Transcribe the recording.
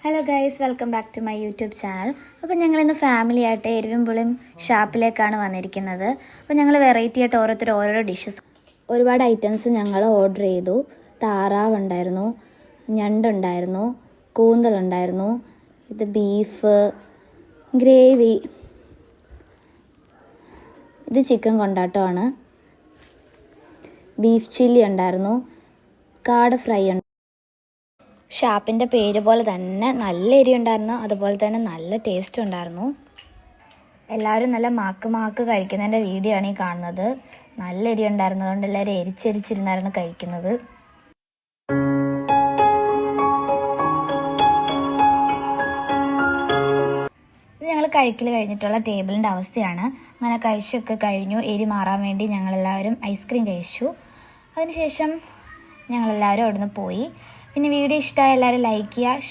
Hello guys, welcome back to my YouTube channel. അപ്പോൾ ഞങ്ങളിന്ന് family ആയിട്ട് എരിവിൻപുളിയും ഷാപ്പിലേക്കാണ് വന്നിരിക്കുന്നത്. അപ്പോൾ ഞങ്ങൾ വെറൈറ്റി ആയിട്ട് ഓരോ ഡിഷസ്, ഒരുപാട് ഐറ്റംസ് ഞങ്ങൾ ഓർഡർ ചെയ്തു. താറാവ് ഉണ്ടായിരുന്നു, ഞണ്ടുണ്ടായിരുന്നു, കൂന്തലുണ്ടായിരുന്നു, ഇത് ബീഫ് ഗ്രേവി, ഇത് ചിക്കൻ കൊണ്ടാട്ടമാണ്, ബീഫ് ചില്ലി ഉണ്ടായിരുന്നു, കാട ഫ്രൈ ഉണ്ട്. ഷാപ്പിൻ്റെ പേര് പോലെ തന്നെ നല്ല എരി ഉണ്ടായിരുന്നു, അതുപോലെ തന്നെ നല്ല ടേസ്റ്റ് ഉണ്ടായിരുന്നു. എല്ലാവരും നല്ല മാക്ക് കഴിക്കുന്നതിൻ്റെ വീഡിയോ ആണ് ഈ കാണുന്നത്. നല്ല എരി ഉണ്ടായിരുന്നു, അതുകൊണ്ട് എല്ലാവരും എരിച്ചിരുന്നായിരുന്നു കഴിക്കുന്നത്. ഇത് ഞങ്ങൾ കഴിക്കൽ കഴിഞ്ഞിട്ടുള്ള ടേബിളിൻ്റെ അവസ്ഥയാണ്. അങ്ങനെ കഴിച്ചൊക്കെ കഴിഞ്ഞു. എരി മാറാൻ വേണ്ടി ഞങ്ങളെല്ലാവരും ഐസ്ക്രീം കഴിച്ചു. അതിനുശേഷം ഞങ്ങളെല്ലാവരും അവിടുന്ന് പോയി. പിന്നെ വീഡിയോ ഇഷ്ടമായ എല്ലാവരും ലൈക്ക് ചെയ്യുക, ഷെയർ